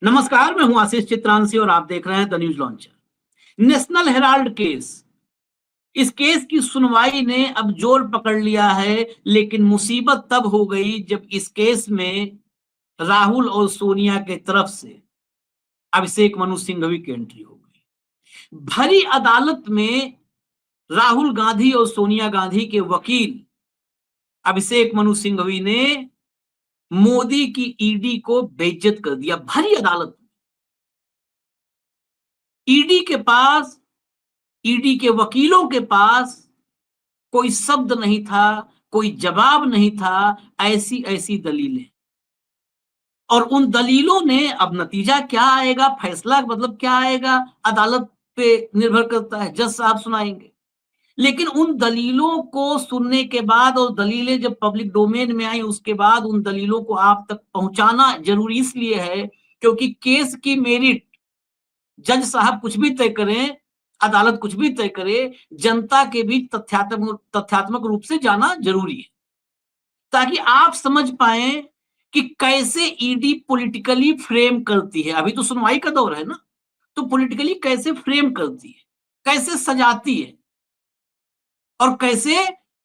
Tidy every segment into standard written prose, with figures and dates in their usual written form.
नमस्कार, मैं हूं आशीष चित्रांशी और आप देख रहे हैं the news launcher. National Herald case, इस केस की सुनवाई ने अब जोर पकड़ लिया है, लेकिन मुसीबत तब हो गई जब इस केस में राहुल और सोनिया के तरफ से अभिषेक मनु सिंघवी की एंट्री हो गई। भरी अदालत में राहुल गांधी और सोनिया गांधी के वकील अभिषेक मनु सिंघवी ने मोदी की ईडी को बेइज्जत कर दिया। भरी अदालत में ईडी के पास, ईडी के वकीलों के पास कोई शब्द नहीं था, कोई जवाब नहीं था। ऐसी ऐसी दलीलें, और उन दलीलों ने, अब नतीजा क्या आएगा, फैसला मतलब क्या आएगा, अदालत पे निर्भर करता है, जज साहब सुनाएंगे। लेकिन उन दलीलों को सुनने के बाद और दलीलें जब पब्लिक डोमेन में आई, उसके बाद उन दलीलों को आप तक पहुंचाना जरूरी इसलिए है क्योंकि केस की मेरिट जज साहब कुछ भी तय करें, अदालत कुछ भी तय करे, जनता के बीच तथ्यात्मक रूप से जाना जरूरी है, ताकि आप समझ पाए कि कैसे ईडी पॉलिटिकली फ्रेम करती है। अभी तो सुनवाई का दौर है ना, तो पॉलिटिकली कैसे फ्रेम करती है, कैसे सजाती है और कैसे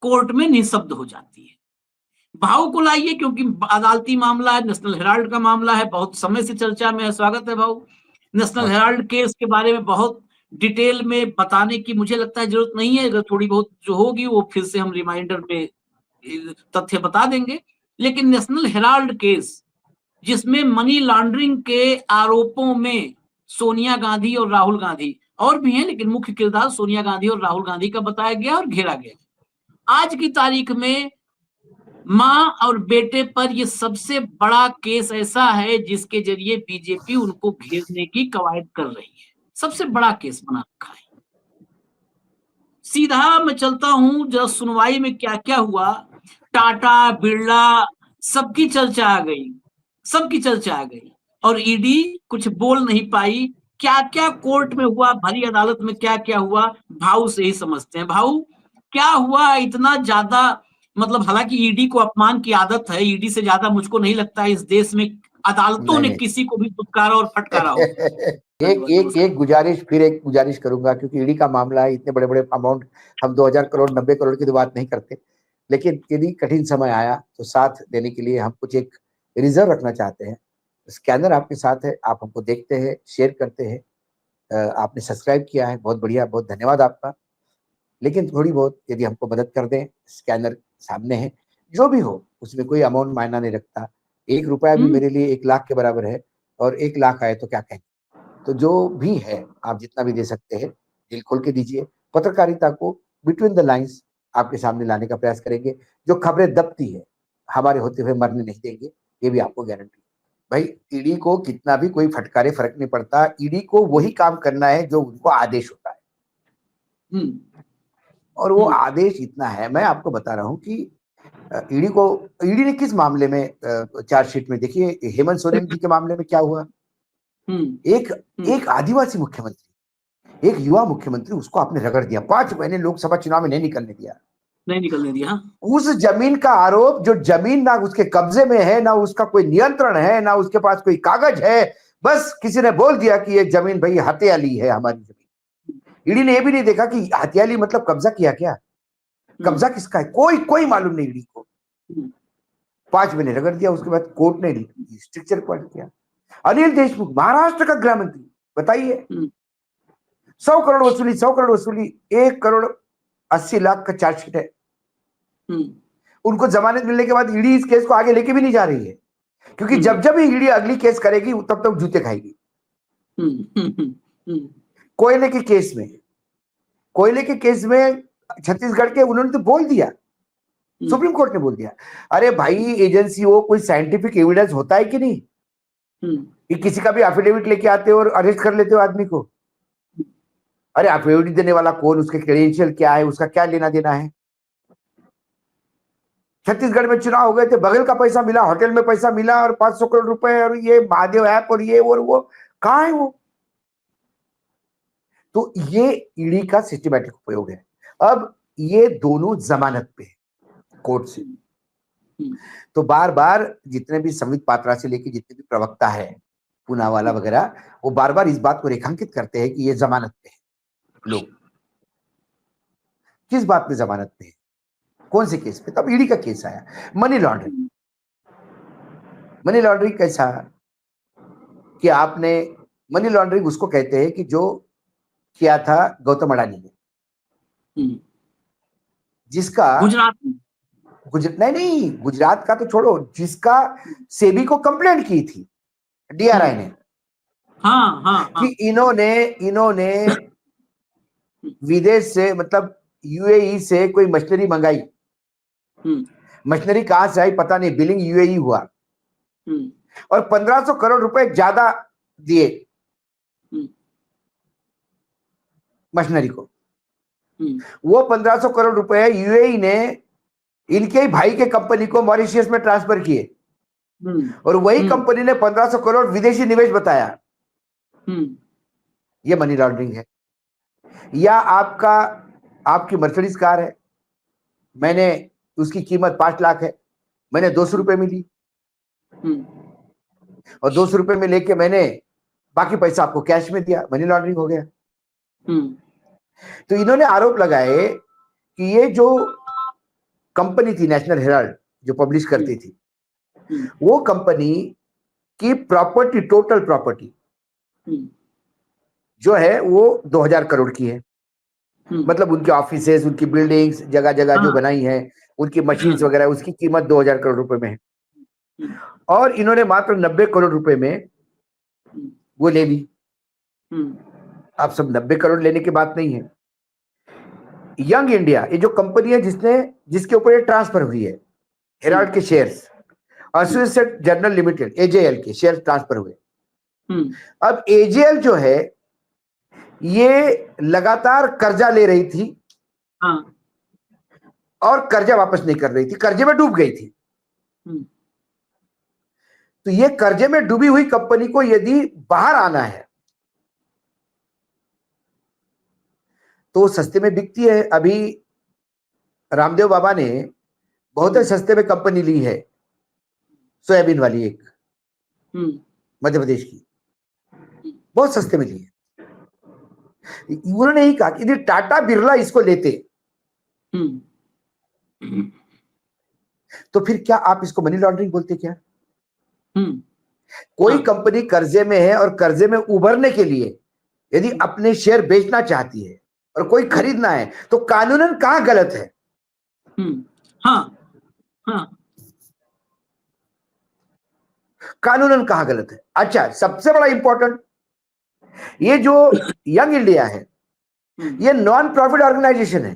कोर्ट में निःशब्द हो जाती है। भाव को लाइए, क्योंकि अदालती मामला है, नेशनल हेराल्ड का मामला है, बहुत समय से चर्चा में है। स्वागत है भाव। नेशनल बहुत हेराल्ड केस के बारे में बहुत डिटेल में बताने की मुझे लगता है जरूरत नहीं है। अगर थोड़ी बहुत जो होगी वो फिर से हम रिमाइंडर में तथ्य बता देंगे। लेकिन नेशनल हेराल्ड केस, जिसमें मनी लॉन्ड्रिंग के आरोपों में सोनिया गांधी और राहुल गांधी और भी हैं, लेकिन मुख्य किरदार सोनिया गांधी और राहुल गांधी का बताया गया और घेरा गया। आज की तारीख में मां और बेटे पर यह सबसे बड़ा केस ऐसा है जिसके जरिए बीजेपी उनको घेरने की कवायद कर रही है। सबसे बड़ा केस बना रखा है। सीधा मैं चलता हूं, जब सुनवाई में क्या क्या हुआ, टाटा बिरला सबकी चर्चा आ गई, सबकी चर्चा आ गई, और ईडी कुछ बोल नहीं पाई। क्या क्या कोर्ट में हुआ, भरी अदालत में क्या क्या हुआ, भाऊ से ही समझते हैं। भाऊ, क्या हुआ इतना ज्यादा? मतलब हालांकि ईडी को अपमान की आदत है, ईडी से ज्यादा मुझको नहीं लगता है इस देश में अदालतों नहीं ने नहीं। किसी को भी दुत्कारा और फटकारा हो। एक धन्यवाद, एक नमस्कार। एक गुजारिश, फिर एक गुजारिश करूंगा, क्योंकि ईडी का मामला है, इतने बड़े बड़े अमाउंट, हम 2000 करोड़ 90 करोड़ की तो बात नहीं करते। लेकिन यदि कठिन समय आया तो साथ देने के लिए हम कुछ एक रिजर्व रखना चाहते हैं। स्कैनर आपके साथ है, आप हमको देखते हैं, शेयर करते हैं, आपने सब्सक्राइब किया है, बहुत बढ़िया, बहुत धन्यवाद आपका। लेकिन थोड़ी बहुत यदि हमको मदद कर दें, स्कैनर सामने है, जो भी हो उसमें कोई अमाउंट मायना नहीं रखता। 1 रुपया भी मेरे लिए 1 लाख के बराबर है, और 1 लाख आए तो क्या कहें। तो जो भी है, आप जितना भी दे सकते हैं, दिल खोल के दीजिए। पत्रकारिता को बिटवीन द लाइंस आपके सामने लाने का प्रयास करेंगे। जो खबरें दबती है, हमारे होते हुए मरने नहीं देंगे, ये भी आपको गारंटी। भाई, ईडी को कितना भी कोई फटकारे फर्क नहीं पड़ता, ईडी को वही काम करना है जो उनको आदेश होता है। और वो आदेश इतना है, मैं आपको बता रहा हूं कि ईडी ने किस मामले में चार्जशीट में, देखिए हेमंत सोरेन जी के मामले में क्या हुआ। एक एक आदिवासी मुख्यमंत्री, एक युवा मुख्यमंत्री, उसको आपने रगड़ दिया, 5 महीने लोकसभा चुनाव में नहीं निकलने दिया। नहीं निकलने दिया। उस जमीन का आरोप, जो जमीन ना उसके कब्जे में है, ना उसका कोई नियंत्रण है, ना उसके पास कोई कागज है, बस किसी ने बोल दिया कि ये जमीन भाई हथियाली है, हमारी जमीन। ईडी ने ये भी नहीं देखा कि हथियाली मतलब कब्जा किया क्या, कब्जा किसका है, कोई मालूम नहीं ईडी को। 5 महीने रगड़ दिया, उसके बाद कोर्ट ने स्ट्रिक्चर रिकॉर्ड किया। अनिल देशमुख, महाराष्ट्र का गृह मंत्री, बताइए, 100 करोड़ वसूली, 100 करोड़ वसूली, 1 करोड़ 80 लाख का चार्जशीट है। उनको जमानत मिलने के बाद ईडी इस केस को आगे लेके भी नहीं जा रही है, क्योंकि जब जब ईडी अगली केस करेगी तब तक जूते खाएगी। कोयले के केस में, कोयले के केस में छत्तीसगढ़ के, उन्होंने तो बोल दिया, सुप्रीम कोर्ट ने बोल दिया, अरे भाई एजेंसी हो, कोई साइंटिफिक एविडेंस होता है कि नहीं, कि किसी का भी एफिडेविट लेके आते हो और अरेस्ट कर लेते हो आदमी को। अरे एफिडेविट देने वाला कौन, उसके क्रेडेंशियल क्या है, उसका क्या लेना देना है। छत्तीसगढ़ में चुनाव हो गए थे, बगल का पैसा मिला, होटल में पैसा मिला, और 500 करोड़ रुपए, और ये महादेव ऐप और ये और वो, कहाँ है वो। तो ये ईडी का सिस्टमैटिक उपयोग है। अब ये दोनों जमानत पे कोर्ट से, तो बार बार जितने भी संबित पात्रा से लेके जितने भी प्रवक्ता है, पूनावाला वगैरह, वो बार बार इस बात को रेखांकित करते हैं कि ये जमानत पे है। लोग किस बात पे जमानत पे है, कौन से केस पे? तब ईडी का केस आया, मनी लॉन्ड्रिंग। मनी लॉन्ड्रिंग कैसा कि आपने, मनी लॉन्ड्रिंग उसको कहते हैं कि जो किया था गौतम अडानी ने, जिसका गुजरात में। नहीं नहीं, गुजरात का तो छोड़ो, जिसका सेबी को कंप्लेंट की थी डीआरआई ने, हाँ हाँ हाँ। कि इन्होंने विदेश से, मतलब यूएई से कोई मशीनरी मंगाई, मशीनरी कहां से आई पता नहीं, बिलिंग यूएई हुआ और 1500 करोड़ रुपए ज्यादा दिए मशीनरी को। वो 1500 करोड़ रुपए यूएई ने इनके ही भाई के कंपनी को मॉरिशियस में ट्रांसफर किए और वही कंपनी ने 1500 करोड़ विदेशी निवेश बताया। ये मनी लॉन्ड्रिंग है। या आपकी मर्सिडीज कार है, मैंने उसकी कीमत 5 लाख है, मैंने 200 रुपए में ली और 200 रुपए में लेके मैंने बाकी पैसा आपको कैश में दिया, मनी लॉन्ड्रिंग हो गया। तो इन्होंने आरोप लगाए कि ये जो कंपनी थी नेशनल हेराल्ड जो पब्लिश करती थी, वो कंपनी की प्रॉपर्टी, टोटल प्रॉपर्टी जो है वो 2000 करोड़ की है। मतलब उनके ऑफिसेज, उनकी बिल्डिंग्स, जगह जगह जो बनाई है, उनकी मशीन्स वगैरह, उसकी कीमत 2000 करोड़ रुपए में है और इन्होंने मात्र 90 करोड़ रुपए में वो ले ली। आप सब 90 करोड़ लेने की बात नहीं है। यंग इंडिया, ये जो कंपनी है जिसके ऊपर ये ट्रांसफर हुई है, हेराल्ड के shares, associate general limited AJL के शेयर ट्रांसफर हुए। अब एजेएल जो है ये लगातार कर्जा ले रही थी और कर्जा वापस नहीं कर रही थी, कर्जे में डूब गई थी। तो ये कर्जे में डूबी हुई कंपनी को यदि बाहर आना है तो सस्ते में बिकती है। अभी रामदेव बाबा ने बहुत ही सस्ते में कंपनी ली है, सोयाबीन वाली एक, मध्य प्रदेश की, बहुत सस्ते में ली है। उन्होंने ही कहा कि यदि टाटा बिरला इसको लेते तो फिर क्या आप इसको मनी लॉन्ड्रिंग बोलते क्या? कोई कंपनी कर्जे में है और कर्जे में उभरने के लिए यदि अपने शेयर बेचना चाहती है और कोई खरीदना है तो कानूनन कहां गलत है? कानूनन कहां गलत है? अच्छा, सबसे बड़ा इंपॉर्टेंट, ये जो यंग इंडिया है ये नॉन प्रॉफिट ऑर्गेनाइजेशन है।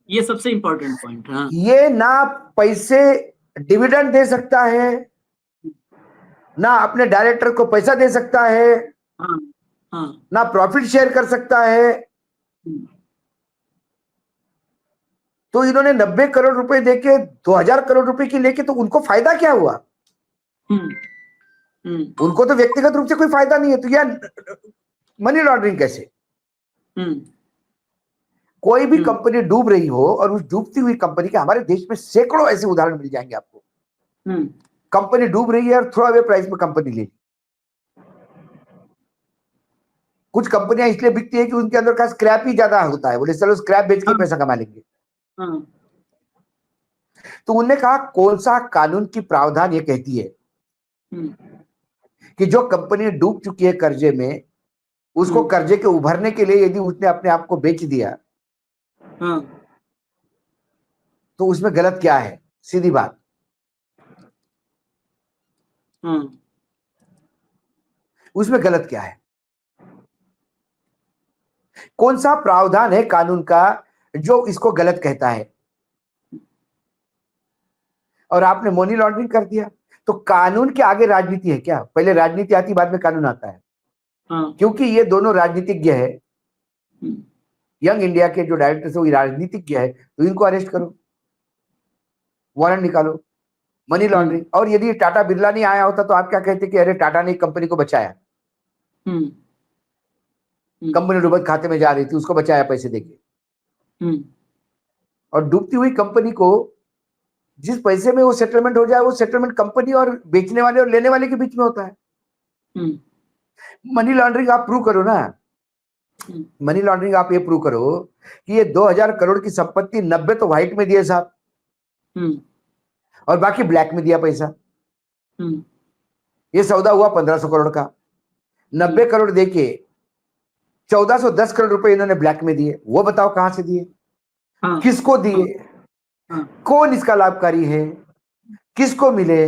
ये सबसे इंपॉर्टेंट पॉइंट है। ये ना पैसे डिविडेंड दे सकता है, ना अपने डायरेक्टर को पैसा दे सकता है, ना प्रॉफिट शेयर कर सकता है। तो इन्होंने 90 करोड़ रुपए देके 2000 करोड़ रुपए की लेके, तो उनको फायदा क्या हुआ? उनको तो व्यक्तिगत रूप से कोई फायदा नहीं है, तो यार मनी लॉन्ड्रिंग कैसे? कोई भी कंपनी डूब रही हो और उस डूबती हुई कंपनी के, हमारे देश में सैकड़ों ऐसे उदाहरण मिल जाएंगे आपको। कंपनी डूब रही है और थ्रो अवे प्राइस में कंपनी ले ली। कुछ कंपनियां इसलिए बिकती है कि उनके अंदर का स्क्रैप ही ज्यादा होता है, बोले चलो स्क्रैप बेच के पैसा कमा लेंगे। तो उन्होंने कहा कौन सा कानून की प्रावधान ये कहती है कि जो कंपनी डूब चुकी है कर्जे में, उसको कर्जे के उभरने के लिए यदि उसने अपने आप को बेच दिया तो उसमें गलत क्या है? सीधी बात, उसमें गलत क्या है? कौन सा प्रावधान है कानून का जो इसको गलत कहता है? और आपने मनी लॉन्ड्रिंग कर दिया। तो कानून के आगे राजनीति है क्या? पहले राजनीति आती, बाद में कानून आता है। क्योंकि ये दोनों राजनीतिज्ञ है, यंग इंडिया के जो डायरेक्टर है वो राजनीतिज्ञ है, तो इनको अरेस्ट करो, वारंट निकालो, मनी लॉन्ड्रिंग। और यदि टाटा बिरला नहीं आया होता तो आप क्या कहते कि अरे टाटा ने कंपनी को बचाया, कंपनी डूबत खाते में जा रही थी, उसको बचाया पैसे देके। और डूबती हुई कंपनी को जिस पैसे में वो सेटलमेंट हो जाए, वो सेटलमेंट कंपनी और बेचने वाले और लेने वाले के बीच में होता है। मनी लॉन्ड्रिंग आप प्रूव करो ना, मनी लॉन्ड्रिंग आप ये प्रूव करो कि ये 2000 करोड़ की संपत्ति 90 तो व्हाइट में दिए साहब और बाकी ब्लैक में दिया पैसा। ये सौदा हुआ 1500 करोड़ का, 90 करोड़ देके 1410 करोड़ रुपए इन्होंने ब्लैक में दिए। वो बताओ कहां से दिए, किसको दिए, कौन इसका लाभकारी है, किसको मिले?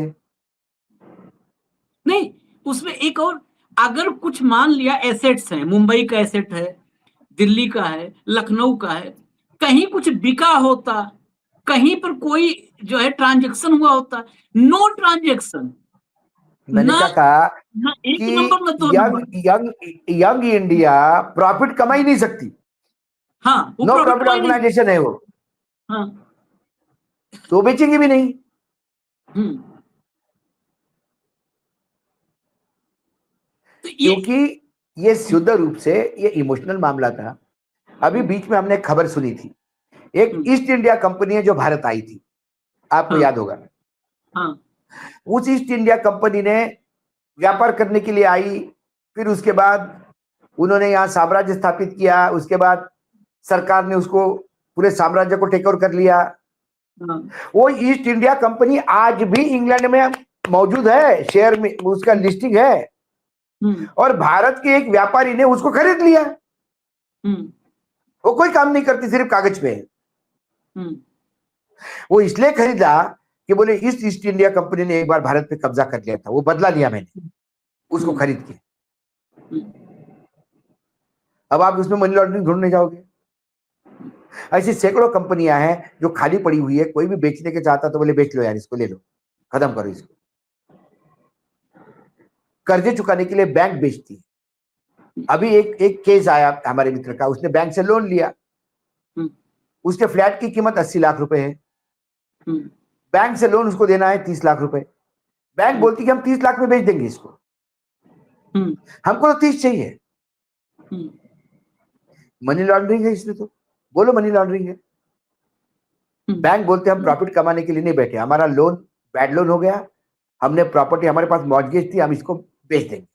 नहीं, उसमें एक और, अगर कुछ मान लिया एसेट्स हैं, मुंबई का एसेट है, दिल्ली का है, लखनऊ का है, कहीं कुछ बिका होता, कहीं पर कोई जो है ट्रांजैक्शन हुआ होता, नो ट्रांजैक्शन। मैंने क्या कहा ना एक कि नंबर ना दो नंबर। यंग इंडिया प्रॉफिट कमा ही नहीं सकती। हाँ, नो प्रॉफिट ऑर्गेनाइजेशन है वो। हाँ, तो बेचेंगे भी नहीं। तो क्योंकि ये शुद्ध रूप से ये इमोशनल मामला था। अभी बीच में हमने खबर सुनी थी, एक ईस्ट इंडिया कंपनी है जो भारत आई थी, आपको याद होगा। उस ईस्ट इंडिया कंपनी ने व्यापार करने के लिए आई, फिर उसके बाद उन्होंने यहाँ साम्राज्य स्थापित किया, उसके बाद सरकार ने उसको पूरे साम्राज्य को टेक ओवर कर लिया। वो ईस्ट इंडिया कंपनी आज भी इंग्लैंड में मौजूद है, शेयर में उसका लिस्टिंग है, और भारत के एक व्यापारी ने उसको खरीद लिया। वो कोई काम नहीं करती, सिर्फ कागज पे है। वो इसलिए खरीदा कि बोले ईस्ट इंडिया कंपनी ने एक बार भारत पे कब्जा कर लिया था, वो बदला लिया मैंने उसको खरीद के। अब आप उसमें मनी लॉन्ड्रिंग ढूंढने जाओगे। ऐसी सैकड़ों कंपनियां हैं जो खाली पड़ी हुई है, कोई भी बेचने के चाहता तो बोले बेच लो यार, इसको ले लो, खत्म करो इसको। कर्जे चुकाने के लिए बैंक बेचती है। अभी एक केस आया हमारे मित्र का, उसने बैंक से लोन लिया, उसके फ्लैट की कीमत 80 लाख रुपए है, बैंक से लोन उसको देना है 30 लाख रुपए। बैंक बोलती कि हम 30 लाख में बेच देंगे इसको, हमको तो 30 चाहिए। मनी लॉन्ड्रिंग है इसमें, तो बोलो मनी लॉन्ड्रिंग है। बैंक बोलते हम प्रॉफिट कमाने के लिए नहीं बैठे, हमारा लोन बैड लोन हो गया, हमने प्रॉपर्टी, हमारे पास मॉर्गेज थी, हम इसको बेच देंगे।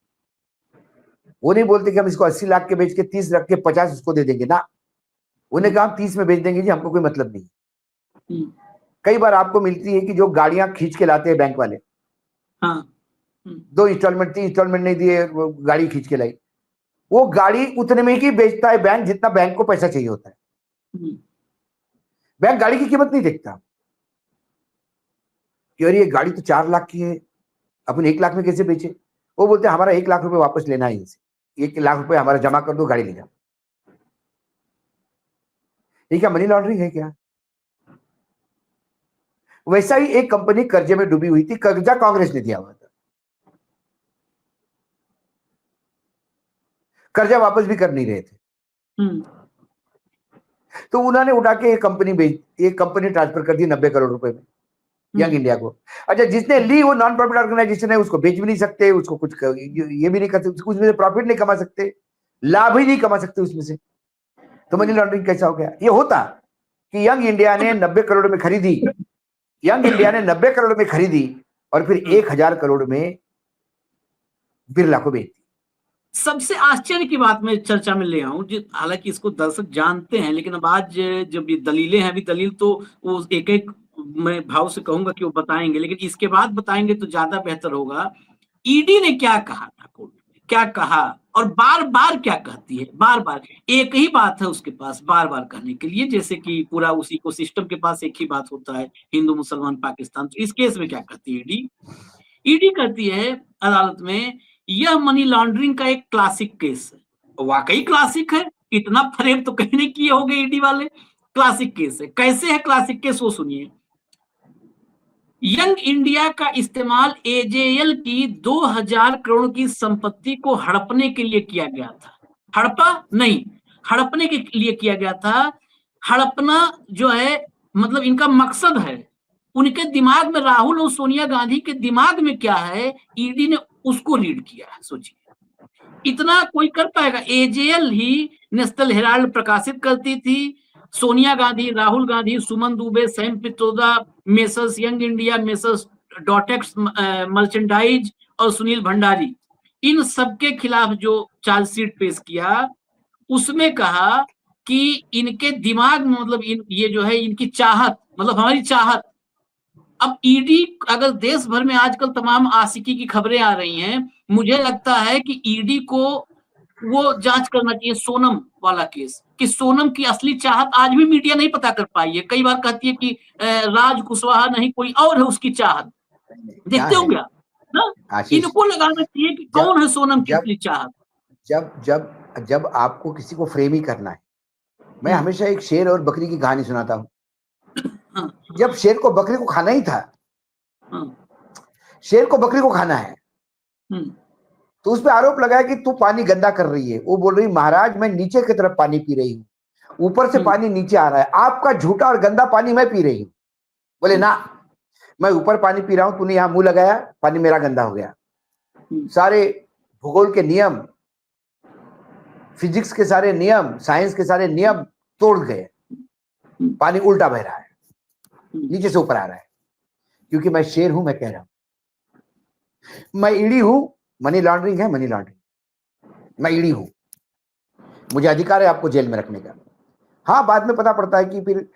वो नहीं बोलते कि हम इसको 80 लाख के बेच के 30 रख के 50 उसको दे देंगे ना, उन्हें कहा हम 30 में बेच देंगे जी, हमको कोई मतलब नहीं। कई बार आपको मिलती है कि जो गाड़ियां खींच के लाते हैं बैंक वाले, 2 इंस्टॉलमेंट 3 इंस्टॉलमेंट नहीं दिए, वो गाड़ी खींच के लाई, वो गाड़ी उतने में ही बेचता है बैंक जितना बैंक को पैसा चाहिए होता है। बैंक गाड़ी की कीमत नहीं देखता कि अरे ये गाड़ी तो 4 लाख की है, अपन 1 लाख में कैसे बेचे। वो बोलते हैं हमारा 1 लाख रुपए वापस लेना है इनसे, 1 लाख रुपए हमारा जमा कर दो, गाड़ी ले जाओ। ये क्या मनी लॉन्ड्रिंग है क्या? वैसा ही एक कंपनी कर्जे में डूबी हुई थी, कर्जा कांग्रेस ने दिया हुआ था, कर्जा वापस भी कर नहीं रहे थे, तो उन्होंने उठा के एक कंपनी ट्रांसफर कर दी 90 करोड़ रुपए में यंग इंडिया को। अच्छा, जिसने ली वो नॉन प्रॉफिट ऑर्गेनाइजेशन है, उसको बेच भी नहीं सकते, उसको कुछ ये भी नहीं कर सकते, उसमें से प्रॉफिट नहीं कमा सकते, लाभ ही नहीं कमा सकते उसमें से, तो मनी लॉन्ड्रिंग कैसा हो गया? ये होता कि यंग इंडिया ने 90 करोड़ में खरीदी, यंग इंडिया ने 90 करोड़ में खरीदी और फिर 1000 करोड़ में बिरला को बेच दी। सबसे आश्चर्य की बात मैं चर्चा में ले आऊं, हालांकि इसको दर्शक जानते हैं, लेकिन अब आज जब ये दलीलें हैं, अभी दलील तो वो एक एक मैं भाव से कहूंगा कि वो बताएंगे, लेकिन इसके बाद बताएंगे तो ज्यादा बेहतर होगा। ईडी ने क्या कहा था कोर्ट में, क्या कहा, और बार बार क्या कहती है, बार बार एक ही बात है उसके पास बार बार कहने के लिए, जैसे कि पूरा उसी इकोसिस्टम के पास एक ही बात होता है, हिंदू मुसलमान पाकिस्तान। तो इस केस में क्या कहती है ईडी? ईडी कहती है अदालत में, यह मनी लॉन्ड्रिंग का एक क्लासिक केस है। वाकई क्लासिक है, इतना फरेब तो कहीं नहीं किए होंगे ईडी वाले, क्लासिक केस है। कैसे है क्लासिक केस वो सुनिए। यंग इंडिया का इस्तेमाल एजेएल की 2000 करोड़ की संपत्ति को हड़पने के लिए किया गया था। हड़पा नहीं, हड़पने के लिए किया गया था। हड़पना जो है मतलब इनका मकसद है, उनके दिमाग में, राहुल और सोनिया गांधी के दिमाग में क्या है, ईडी ने उसको रीड किया है। सोचिए, इतना कोई कर पाएगा? एजेएल ही नेशनल हेराल्ड प्रकाशित करती थी, Sonia Gandhi, Rahul Gandhi, Suman Dubey, Sam Pitroda, Messrs Young India, Messrs Dotex merchandise और सुनील भंडारी, इन सबके खिलाफ जो चार्जशीट पेश किया उसमें कहा कि इनके दिमाग में मतलब ये जो है इनकी चाहत, मतलब हमारी चाहत। अब ईडी, अगर देश भर में आजकल तमाम आशिकी की खबरें आ रही हैं, मुझे लगता है कि ईडी को वो जांच करना चाहिए सोनम वाला केस, कि सोनम की असली चाहत आज भी मीडिया नहीं पता कर पाई है। कई बार कहती है कि राज कुशवाहा नहीं कोई और है उसकी चाहत, क्या देखते है होंगे आप ना। आशीष, इनको लगाना चाहिए कि जब कौन है सोनम की जब असली चाहत। जब जब जब आपको किसी को फ्रेम ही करना है, मैं हम्म, हमेशा एक शेर और बकरी की कहानी सुनाता हूँ। हाँ, जब शेर को बकरी को खाना ही था, हाँ, शेर को बकरी को खाना है, हम्म, तो उस पे आरोप लगाया कि तू पानी गंदा कर रही है। वो बोल रही महाराज मैं नीचे की तरफ पानी पी रही हूँ, ऊपर से पानी नीचे आ रहा है, आपका झूठा और गंदा पानी मैं पी रही हूँ। बोले ना, मैं ऊपर पानी पी रहा हूं, तूने यहां मुंह लगाया, पानी मेरा गंदा हो गया। सारे भूगोल के नियम, फिजिक्स के सारे नियम, साइंस के सारे नियम तोड़ गए, पानी उल्टा बह रहा है, नीचे से ऊपर आ रहा है। क्योंकि मैं शेर हूं, मैं कह रहा हूं, मैं ईडी हूं, मनी लॉन्ड्रिंग है, मनी लॉन्ड्रिंग, मैं ईडी हूं, मुझे अधिकार है आपको जेल में रखने का। हाँ, बाद में पता पड़ता है कि फिर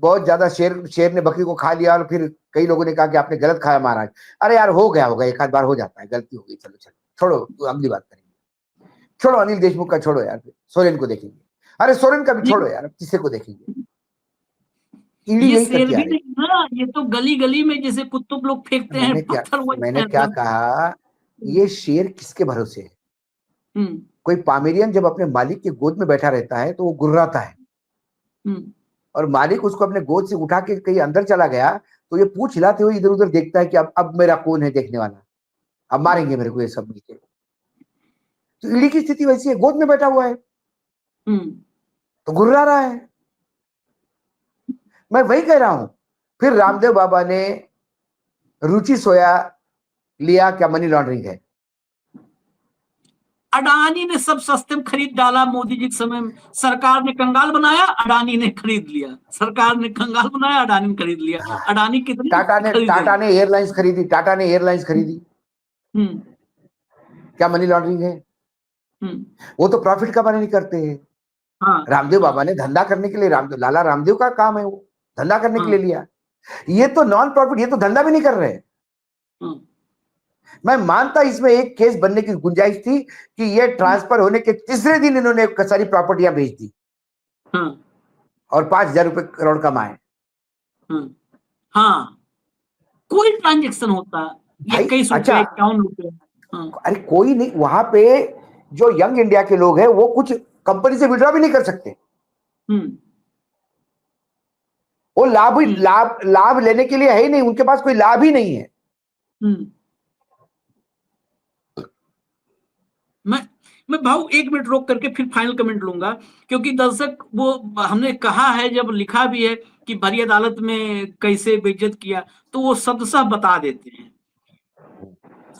बहुत ज्यादा शेर ने बकरी को खा लिया और फिर कई लोगों ने कहा कि आपने गलत खाया महाराज। अरे यार हो गया होगा, एक आध बार हो जाता है, गलती हो गई, चलो चलो छोड़ो, अगली बात करेंगे। छोड़ो अनिल देशमुख का छोड़ो यार, सोरेन को देखेंगे। अरे सोरेन का भी छोड़ो यार, किसे को देखेंगे। ईडी ये यही शेर करती आ भी रही। नहीं ना, ये तो गली गली में जैसे कुत्तों लोग फेंकते हैं पत्थर, वो मैंने क्या कहा, ये शेर किसके भरोसे है। कोई पामेरियन जब अपने मालिक के गोद में बैठा रहता है तो वो गुर्राता है, और मालिक उसको अपने गोद से उठा के कहीं अंदर चला गया तो ये पूंछ हिलाते हुए इधर उधर देखता है कि अब मेरा कौन है देखने वाला, अब मारेंगे मेरे को ये सब मिलके। तो ईडी की स्थिति वैसी है, गोद में बैठा हुआ है तो गुर्रा रहा है। मैं वही कह रहा हूं, फिर रामदेव बाबा ने रुचि सोया लिया, क्या मनी लॉन्ड्रिंग है। अडानी ने सब सस्ते में खरीद डाला मोदी जी के समय में, सरकार ने कंगाल बनाया, अडानी ने खरीद लिया, सरकार ने कंगाल बनाया, अडानी ने खरीद लिया। हाँ। अडानी कितनी टाटा ने एयरलाइंस खरीदी, टाटा ने एयरलाइंस खरीदी, क्या मनी लॉन्ड्रिंग है। वो तो प्रॉफिट कमाने नहीं करते हैं। हाँ, रामदेव बाबा ने धंधा करने के लिए, लाला रामदेव का काम है, वो धंधा करने के लिए लिया। ये तो नॉन प्रॉफिट, ये तो धंधा भी नहीं कर रहे। मैं मानता इसमें एक केस बनने की गुंजाइश थी कि ये ट्रांसफर होने के तीसरे दिन इन्होंने सारी प्रॉपर्टियां बेच दी और 5,000 रुपए करोड़ कमाए। हाँ, कोई ट्रांजेक्शन होता भाई, 21 रुपए, 51 रुपए। अरे कोई नहीं, वहां पे जो यंग इंडिया के लोग हैं वो कुछ कंपनी से विड्रॉ भी नहीं कर सकते। वो लाभ लेने के लिए है ही नहीं, उनके पास कोई लाभ ही नहीं है। मैं भाऊ 1 मिनट रोक करके फिर फाइनल कमेंट लूंगा, क्योंकि दर्शक, वो हमने कहा है, जब लिखा भी है कि बड़ी अदालत में कैसे बेइज्जत किया, तो वो शब्दशः बता देते हैं।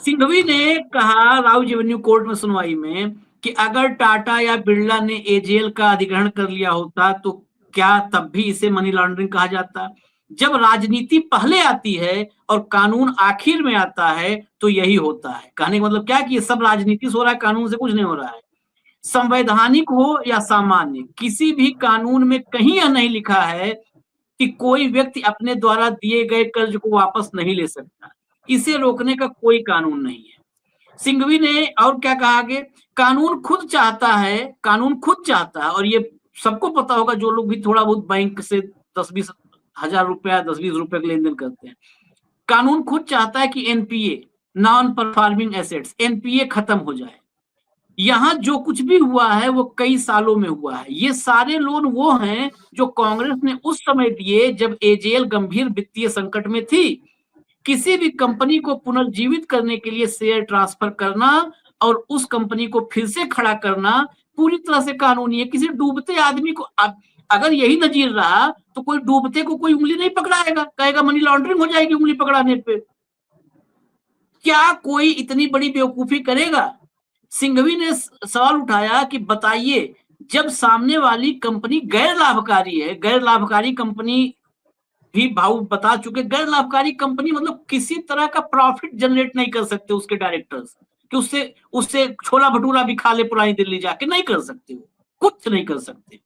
सिंघवी ने कहा राउज एवेन्यू कोर्ट में सुनवाई में कि अगर टाटा या बिरला ने एजेएल का अधिग्रहण कर लिया होता तो क्या तब भी इसे मनी लॉन्ड्रिंग कहा जाता। जब राजनीति पहले आती है और कानून आखिर में आता है तो यही होता है। कहने का मतलब क्या कि ये सब राजनीति से हो रहा है, कानून से कुछ नहीं हो रहा है। संवैधानिक हो या सामान्य, किसी भी कानून में कहीं यह नहीं लिखा है कि कोई व्यक्ति अपने द्वारा दिए गए कर्ज को वापस नहीं ले सकता। इसे रोकने का कोई कानून नहीं है। सिंघवी ने और क्या कहा आगे, कानून खुद चाहता है, कानून खुद चाहता है, और ये सबको पता होगा जो लोग भी थोड़ा बहुत बैंक से 10-20 हजार रुपया, 10-20 रुपए का लेन देन करते हैं। कानून खुद चाहता है कि NPA, non performing assets, NPA खत्म हो जाए। यहां जो कुछ भी हुआ है वो कई सालों में हुआ है। ये सारे लोन वो हैं जो कांग्रेस ने उस समय दिए जब एजेएल गंभीर वित्तीय संकट में थी। किसी भी कंपनी को पुनर्जीवित करने के लिए शेयर ट्रांसफर करना और उस कंपनी को फिर से खड़ा करना पूरी तरह से कानूनी है। किसी डूबते आदमी को, अगर यही नजीर रहा तो कोई डूबते को कोई उंगली नहीं पकड़ाएगा, कहेगा मनी लॉन्ड्रिंग हो जाएगी उंगली पकड़ाने पे। क्या कोई इतनी बड़ी बेवकूफी करेगा। सिंघवी ने सवाल उठाया कि बताइए जब सामने वाली कंपनी गैर लाभकारी है, गैर लाभकारी कंपनी भी भाव बता चुके, गैर लाभकारी कंपनी मतलब किसी तरह का प्रॉफिट जनरेट नहीं कर सकते उसके डायरेक्टर्स, कि उससे उससे छोला भटूरा भी खा ले पुरानी दिल्ली जाके, नहीं कर सकते, वो कुछ नहीं कर सकते।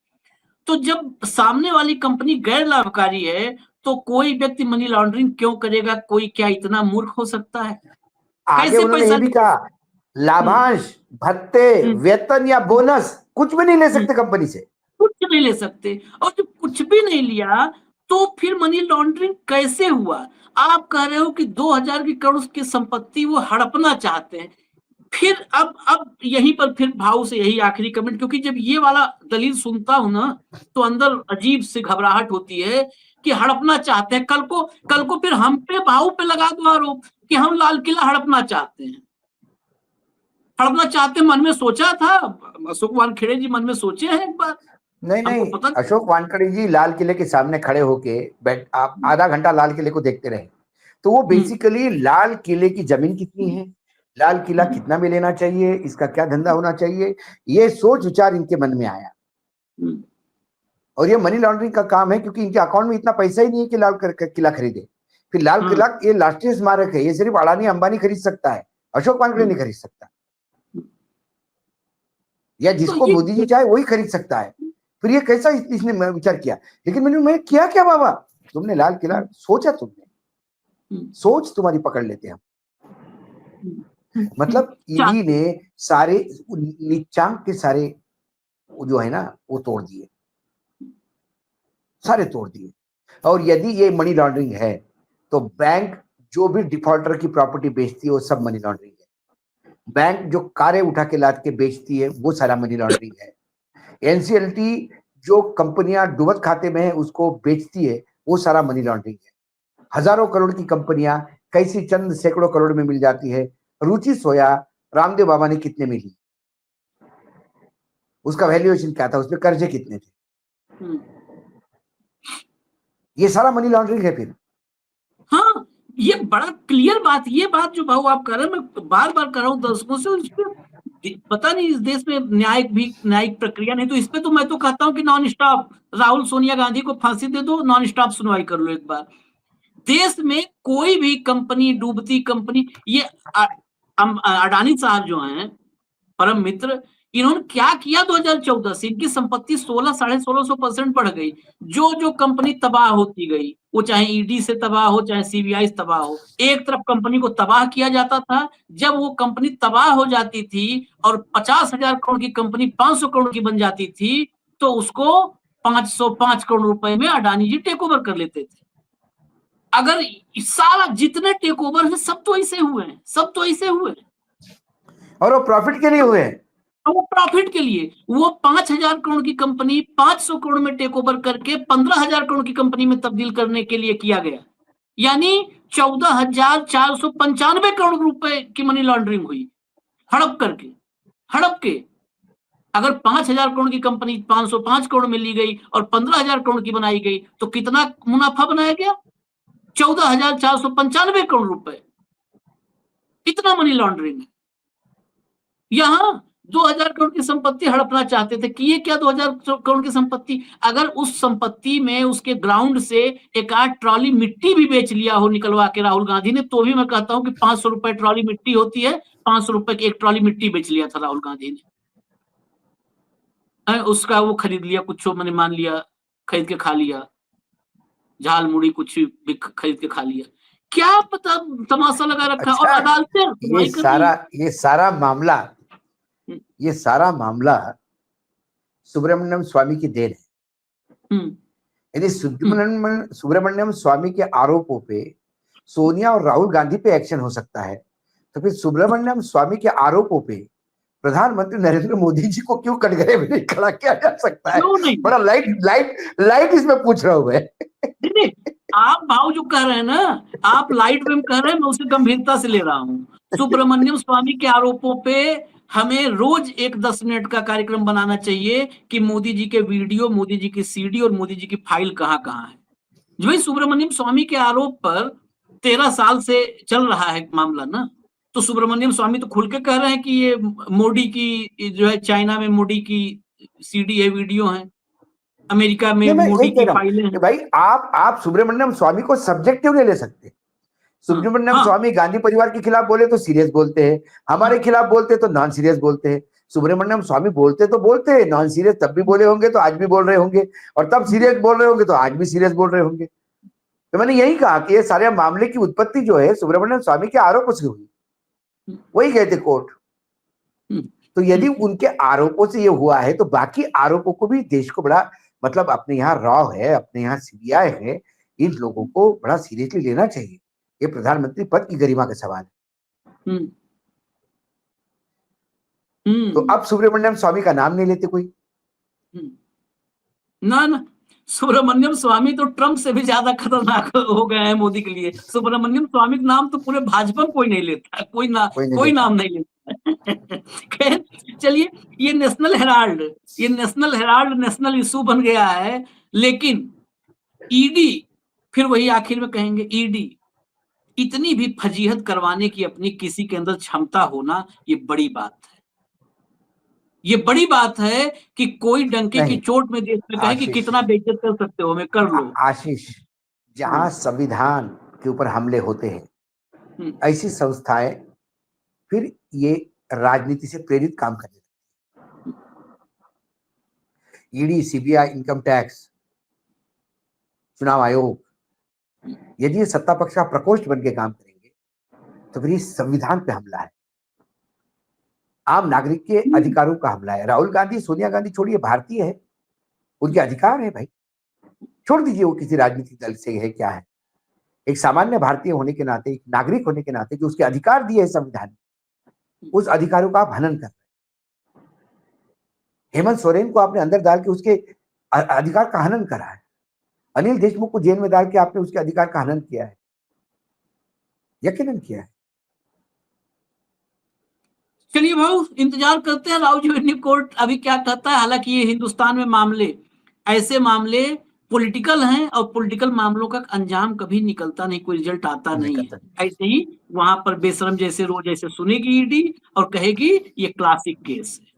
तो जब सामने वाली कंपनी गैर लाभकारी है तो कोई व्यक्ति मनी लॉन्ड्रिंग क्यों करेगा? कोई क्या इतना मूर्ख हो सकता है? आगे कैसे उन्होंने पैसा ये भी कहा, लाभांश, भत्ते, वेतन या बोनस कुछ भी नहीं ले सकते कंपनी से, कुछ नहीं ले सकते। और जब कुछ भी नहीं लिया तो फिर मनी लॉन्ड्रिंग कैसे हुआ? आप कह रहे हो कि 2000 की करोड़ की संपत्ति वो हड़पना चाहते हैं। फिर अब यहीं पर फिर भाव से यही आखिरी कमेंट, क्योंकि जब ये वाला दलील सुनता हूं ना तो अंदर अजीब सी घबराहट होती है कि हड़पना चाहते हैं। कल को फिर हम पे भाव पे लगा दो आरोप कि हम लाल किला हड़पना चाहते हैं। हड़पना चाहते मन में सोचा था? अशोक वानखेड़े जी मन में सोचे हैं एक बार? नहीं हमको नहीं, पता अशोक वानखेड़े जी लाल किले के सामने खड़े होके बैठ, आप आधा घंटा लाल किले को देखते रहे, तो वो बेसिकली लाल किले की जमीन कितनी है, लाल किला कितना में लेना चाहिए, इसका क्या धंधा होना चाहिए, ये सोच विचार इनके मन में आया। और ये मनी लॉन्ड्रिंग का काम है, क्योंकि इनके अकाउंट में इतना पैसा ही नहीं है कि लाल किला खरीदे। फिर लाल किला ये राष्ट्रीय स्मारक है, ये सिर्फ अडानी अंबानी खरीद सकता है, अशोक वानखेड़े नहीं खरीद सकता, या जिसको तो मोदी जी चाहे वही खरीद सकता है। फिर ये कैसा इसने विचार किया? लेकिन मैं किया क्या बाबा, तुमने लाल किला सोचा, तुमने सोच तुम्हारी पकड़ लेते हम। मतलब ईडी ने सारे नीचांक के सारे जो है ना वो तोड़ दिए, सारे तोड़ दिए। और यदि ये मनी लॉन्ड्रिंग है तो बैंक जो भी डिफॉल्टर की प्रॉपर्टी बेचती है वो सब मनी लॉन्ड्रिंग है, बैंक जो कारें उठा के लाद के बेचती है वो सारा मनी लॉन्ड्रिंग है, एनसीएलटी जो कंपनियां डुबत खाते में है उसको बेचती है वो सारा मनी लॉन्ड्रिंग है। हजारों करोड़ की कंपनियां कैसी चंद सैकड़ों करोड़ में मिल जाती है। रुचि सोया रामदेव बाबा ने कितने में ली, उसका वैल्यूएशन क्या था, उसपे कर्जे कितने थे, ये सारा मनी लॉन्ड्रिंग है। फिर हाँ, ये बड़ा क्लियर बात, ये बात जो भाव आप कर रहे हैं, मैं बार बार कर रहा हूँ दर्शकों से, इस पे पता नहीं इस देश में न्यायिक प्रक्रिया नहीं, तो इस पे तो मैं तो कहता हूँ कि नॉन स्टॉप राहुल सोनिया गांधी को फांसी दे दो, नॉन स्टॉप सुनवाई कर लो एक बार। देश में कोई भी कंपनी, डूबती कंपनी, ये अडानी साहब जो हैं परम मित्र, इन्होंने क्या किया 2014 से? इनकी संपत्ति 16-1650% बढ़ गई। जो कंपनी तबाह होती गई, वो चाहे ईडी से तबाह हो चाहे सीबीआई से तबाह हो, एक तरफ कंपनी को तबाह किया जाता था। जब वो कंपनी तबाह हो जाती थी और 50,000 करोड़ की कंपनी 500 करोड़ की बन जाती थी तो उसको 505 करोड़ रुपए में अडानी जी टेक ओवर कर लेते थे। अगर सारा जितने टेक ओवर है सब तो ऐसे हुए हैं, सब तो ऐसे हुए हैं, और वो प्रॉफिट के लिए हुए हैं, वो प्रॉफिट के लिए। वो 5,000 करोड़ की कंपनी 500 करोड़ में टेक ओवर करके 15,000 करोड़ की कंपनी में तब्दील करने के लिए किया गया, यानी 14,495 करोड़ रुपए की मनी लॉन्ड्रिंग हुई हड़प के। अगर 5,000 करोड़ की कंपनी 505 करोड़ में ली गई और 15,000 करोड़ की बनाई गई तो कितना मुनाफा बनाया गया? 14,495 करोड़ रुपए। इतना मनी लॉन्ड्रिंग है। यहां 2,000 करोड़ की संपत्ति हड़पना चाहते थे, किए क्या 2,000 करोड़ की संपत्ति? अगर उस संपत्ति में उसके ग्राउंड से एक आध ट्रॉली मिट्टी भी बेच लिया हो निकलवा के राहुल गांधी ने, तो भी मैं कहता हूं कि 500 रुपए ट्रॉली मिट्टी होती है, 500 रुपए की एक ट्रॉली मिट्टी बेच लिया था राहुल गांधी ने, उसका वो खरीद लिया, कुछ मैंने मान लिया खरीद के खा लिया, झाल मुड़ी कुछ भी खरीद के खा लिया, क्या पता तमाशा लगा रखा। अच्छा, और अदालतें ये सारा मामला सुब्रमण्यम स्वामी की देन है। यदि सुब्रमण्यम स्वामी के आरोपों पे सोनिया और राहुल गांधी पे एक्शन हो सकता है, तो फिर सुब्रमण्यम स्वामी के आरोपों पे प्रधानमंत्री नरेंद्र मोदी जी को क्यों कटघरे में नहीं खड़ा किया जा सकता है? बड़ा लाइट इसमें पूछ रहा हूं मैं। आप भाव जो कह रहे हैं ना, आप लाइट में कह रहे हैं, मैं उसे गंभीरता से ले रहा हूं। सुब्रमण्यम स्वामी के आरोपों पे हमें रोज एक 10 मिनट का कार्यक्रम बनाना चाहिए कि मोदी जी के वीडियो, मोदी जी की सीडी और मोदी जी की फाइल कहां कहां है। जो सुब्रमण्यम स्वामी के आरोप पर 13 साल से चल रहा है मामला ना, तो सुब्रमण्यम स्वामी तो खुल के कह रहे हैं कि ये मोदी की जो है चाइना में मोदी की सीडी है, वीडियो है, अमेरिका में नहीं, मैं मोदी यही कह की रहा हूँ फाइलें कि हैं। भाई आप सुब्रमण्यम स्वामी को सब्जेक्ट क्यों नहीं ले सकते? सुब्रमण्यम हाँ स्वामी गांधी परिवार के खिलाफ बोले तो सीरियस बोलते हैं, हमारे हाँ खिलाफ बोलते तो नॉन सीरियस बोलते हैं। सुब्रमण्यम स्वामी बोलते तो बोलते हैं नॉन सीरियस, तब भी बोले होंगे तो आज भी बोल रहे होंगे, और तब सीरियस बोल रहे होंगे तो आज भी सीरियस बोल रहे होंगे। तो मैंने यही कहा कि ये सारे मामले की उत्पत्ति जो है सुब्रमण्यम स्वामी के आरोपों से हुई, वही गए थे कोर्ट। तो यदि उनके आरोपों से ये हुआ है तो बाकी आरोपों को भी देश को बड़ा, मतलब अपने यहाँ रॉ है, अपने यहाँ सीबीआई है, इन लोगों को बड़ा सीरियसली लेना चाहिए। ये प्रधानमंत्री पद की गरिमा का सवाल है। तो अब सुब्रमण्यम स्वामी का नाम नहीं लेते कोई। ना सुब्रमण्यम स्वामी तो ट्रंप से भी ज्यादा खतरनाक हो गए हैं मोदी के लिए। सुब्रमण्यम स्वामी का नाम तो पूरे भाजपा कोई नहीं लेता, कोई नाम नहीं लेता। खैर चलिए, ये नेशनल हेराल्ड नेशनल इशू बन गया है, लेकिन ईडी, फिर वही आखिर में कहेंगे, ईडी इतनी भी फजीहत करवाने की अपनी किसी के अंदर क्षमता होना, ये बड़ी बात है। ये बड़ी बात है कि कोई डंके की चोट में देश में कहे कि कितना बेइज्जत कर सकते हो, हमें कर लो। आशीष, जहां संविधान के ऊपर हमले होते हैं, ऐसी संस्थाएं फिर ये राजनीति से प्रेरित काम करने लगती है। ईडी, सीबीआई, इनकम टैक्स, चुनाव आयोग, यदि ये सत्ता पक्ष का प्रकोष्ठ बन के काम करेंगे तो फिर ये संविधान पे हमला है, आम नागरिक के अधिकारों का हमला है। राहुल गांधी, सोनिया गांधी छोड़िए, भारतीय है, उनके अधिकार है भाई, छोड़ दीजिए वो किसी राजनीतिक दल से है क्या है। एक सामान्य भारतीय होने के नाते, एक नागरिक होने के नाते जो उसके अधिकार दिए है संविधान, उस अधिकारों का आप हनन कर रहे हैं। हेमंत सोरेन को आपने अंदर डाल के उसके अधिकार का हनन करा है। अनिल देशमुख को जेल में डाल के आपने उसके अधिकार का हनन किया है, यकीनन किया है। चलिए भाऊ, इंतजार करते हैं राउजी कोर्ट अभी क्या कहता है। हालांकि ये हिंदुस्तान में मामले, ऐसे मामले पॉलिटिकल हैं, और पॉलिटिकल मामलों का अंजाम कभी निकलता नहीं, कोई रिजल्ट आता नहीं है। ऐसे ही वहां पर बेशरम जैसे रोज ऐसे सुनेगी ईडी और कहेगी ये क्लासिक केस है,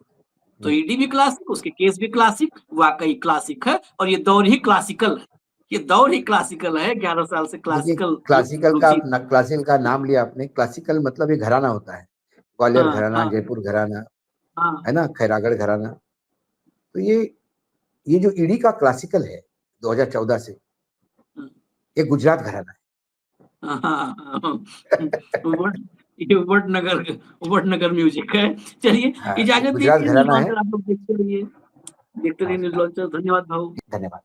तो ईडी भी क्लासिक, उसके केस भी क्लासिक, वाकई क्लासिक है, और ये दौर ही क्लासिकल है, ये दौर ही क्लासिकल है। 11 साल से क्लासिकल क्लासिकल का नाम लिया आपने। क्लासिकल मतलब ये घराना होता है, ग्वालियर घराना, जयपुर घराना, है ना, खैरागढ़ घराना। तो ये जो ईडी का क्लासिकल है 2014 से, ये गुजरात घराना है। वडनगर म्यूजिक है। चलिए इजाजत दीजिए, न्यूज लॉन्चर आप लोग देखते रहिए, न्यूज लॉन्चर। धन्यवाद भाऊ, धन्यवाद।